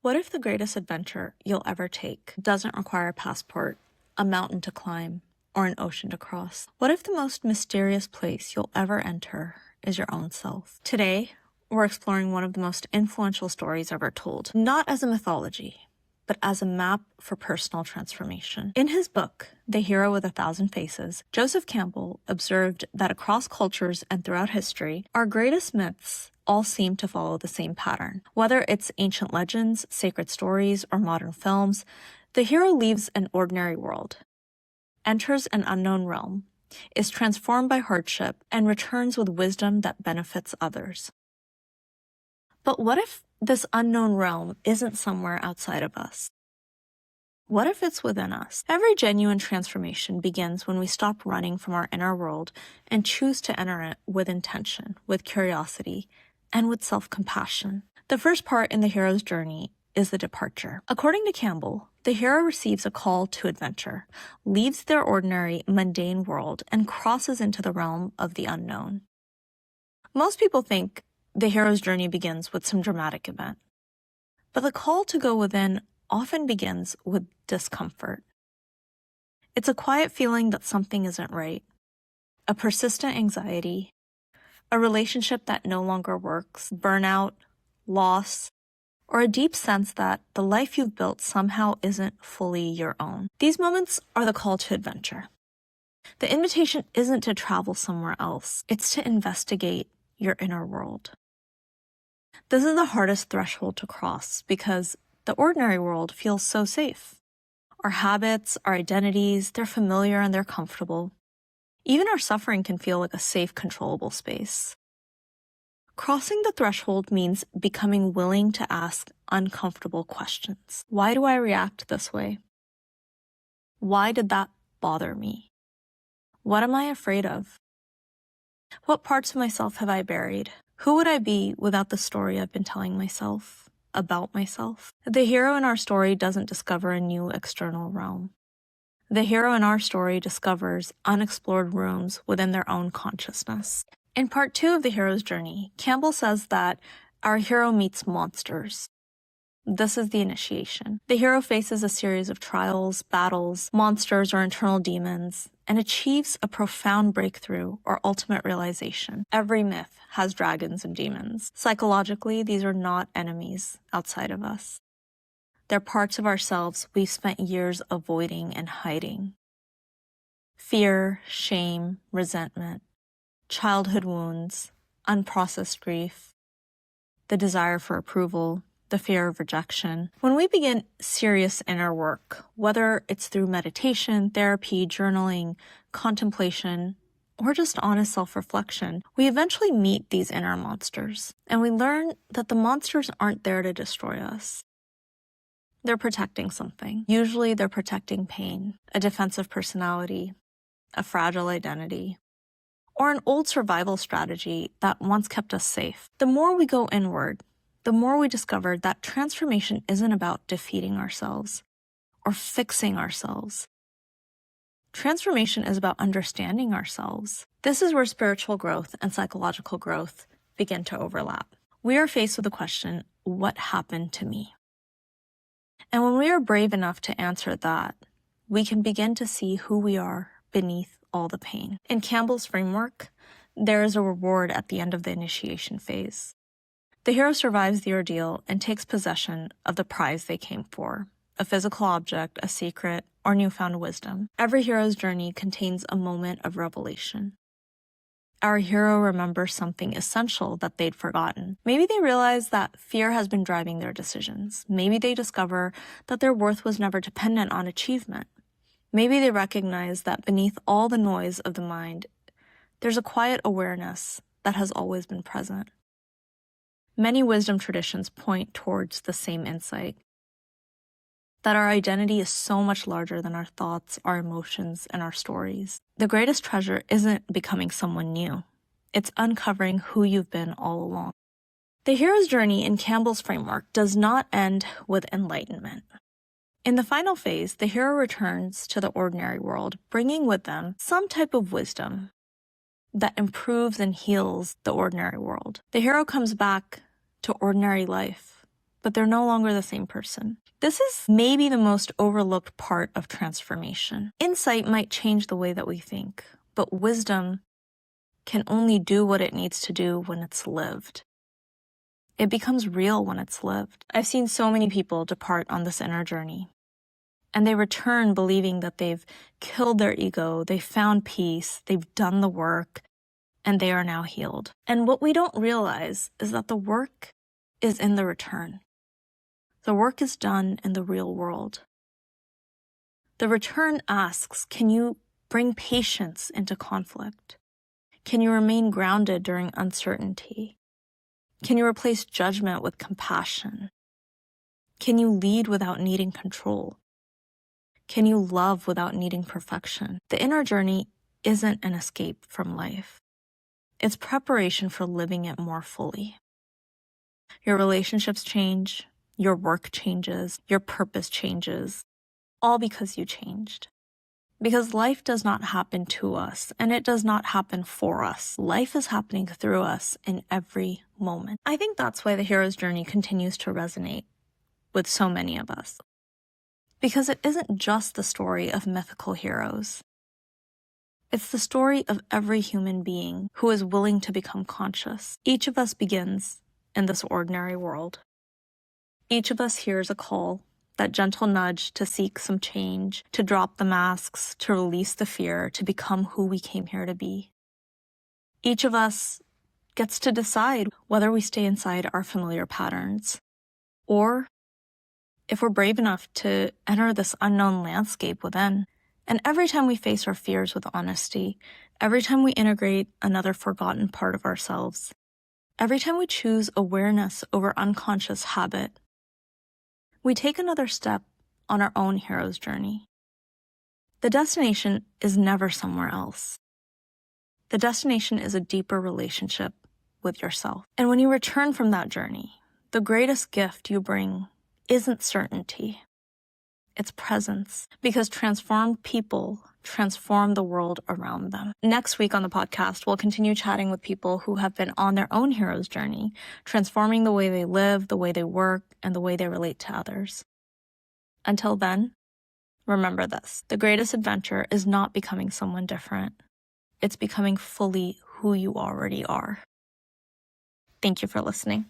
What if the greatest adventure you'll ever take doesn't require a passport, a mountain to climb, or an ocean to cross? What if the most mysterious place you'll ever enter is your own self? Today, we're exploring one of the most influential stories ever told, not as a mythology, but as a map for personal transformation. In his book, The Hero with a Thousand Faces, Joseph Campbell observed that across cultures and throughout history, our greatest myths all seem to follow the same pattern. Whether it's ancient legends, sacred stories, or modern films, the hero leaves an ordinary world, enters an unknown realm, is transformed by hardship, and returns with wisdom that benefits others. But what if this unknown realm isn't somewhere outside of us? What if it's within us? Every genuine transformation begins when we stop running from our inner world and choose to enter it with intention, with curiosity, and with self-compassion. The first part in the hero's journey is the departure. According to Campbell, the hero receives a call to adventure, leaves their ordinary, mundane world, and crosses into the realm of the unknown. Most people think the hero's journey begins with some dramatic event, but the call to go within often begins with discomfort. It's a quiet feeling that something isn't right, a persistent anxiety, a relationship that no longer works, burnout, loss, or a deep sense that the life you've built somehow isn't fully your own. These moments are the call to adventure. The invitation isn't to travel somewhere else, it's to investigate your inner world. This is the hardest threshold to cross because the ordinary world feels so safe. Our habits, our identities, they're familiar and they're comfortable. Even our suffering can feel like a safe, controllable space. Crossing the threshold means becoming willing to ask uncomfortable questions. Why do I react this way? Why did that bother me? What am I afraid of? What parts of myself have I buried? Who would I be without the story I've been telling myself about myself? The hero in our story doesn't discover a new external realm. The hero in our story discovers unexplored rooms within their own consciousness. In part 2 of the hero's journey, Campbell says that our hero meets monsters. This is the initiation. The hero faces a series of trials, battles, monsters or internal demons, and achieves a profound breakthrough or ultimate realization. Every myth has dragons and demons. Psychologically, these are not enemies outside of us. They're parts of ourselves we've spent years avoiding and hiding. Fear, shame, resentment, childhood wounds, unprocessed grief, the desire for approval, the fear of rejection. When we begin serious inner work, whether it's through meditation, therapy, journaling, contemplation, or just honest self-reflection, we eventually meet these inner monsters, and we learn that the monsters aren't there to destroy us. They're protecting something. Usually they're protecting pain, a defensive personality, a fragile identity, or an old survival strategy that once kept us safe. The more we go inward, the more we discover that transformation isn't about defeating ourselves or fixing ourselves. Transformation is about understanding ourselves. This is where spiritual growth and psychological growth begin to overlap. We are faced with the question, what happened to me? And when we are brave enough to answer that, we can begin to see who we are beneath all the pain. In Campbell's framework, there is a reward at the end of the initiation phase. The hero survives the ordeal and takes possession of the prize they came for, a physical object, a secret, or newfound wisdom. Every hero's journey contains a moment of revelation. Our hero remembers something essential that they'd forgotten. Maybe they realize that fear has been driving their decisions. Maybe they discover that their worth was never dependent on achievement. Maybe they recognize that beneath all the noise of the mind, there's a quiet awareness that has always been present. Many wisdom traditions point towards the same insight, that our identity is so much larger than our thoughts, our emotions, and our stories. The greatest treasure isn't becoming someone new. It's uncovering who you've been all along. The hero's journey in Campbell's framework does not end with enlightenment. In the final phase, the hero returns to the ordinary world, bringing with them some type of wisdom that improves and heals the ordinary world. The hero comes back to ordinary life but they're no longer the same person. This is maybe the most overlooked part of transformation. Insight might change the way that we think, but wisdom can only do what it needs to do when it's lived. It becomes real when it's lived. I've seen so many people depart on this inner journey, and they return believing that they've killed their ego, they've found peace, they've done the work, and they are now healed. And what we don't realize is that the work is in the return. The work is done in the real world. The return asks, can you bring patience into conflict? Can you remain grounded during uncertainty? Can you replace judgment with compassion? Can you lead without needing control? Can you love without needing perfection? The inner journey isn't an escape from life. It's preparation for living it more fully. Your relationships change, your work changes, your purpose changes, all because you changed. Because life does not happen to us, and it does not happen for us. Life is happening through us in every moment. I think that's why the hero's journey continues to resonate with so many of us. Because it isn't just the story of mythical heroes. It's the story of every human being who is willing to become conscious. Each of us begins in this ordinary world. Each of us hears a call, that gentle nudge to seek some change, to drop the masks, to release the fear, to become who we came here to be. Each of us gets to decide whether we stay inside our familiar patterns, or if we're brave enough to enter this unknown landscape within. And every time we face our fears with honesty, every time we integrate another forgotten part of ourselves, every time we choose awareness over unconscious habit, we take another step on our own hero's journey. The destination is never somewhere else. The destination is a deeper relationship with yourself. And when you return from that journey, the greatest gift you bring isn't certainty. It's presence, because transformed people transform the world around them. Next week on the podcast, we'll continue chatting with people who have been on their own hero's journey, transforming the way they live, the way they work, and the way they relate to others. Until then, remember this: the greatest adventure is not becoming someone different. It's becoming fully who you already are. Thank you for listening.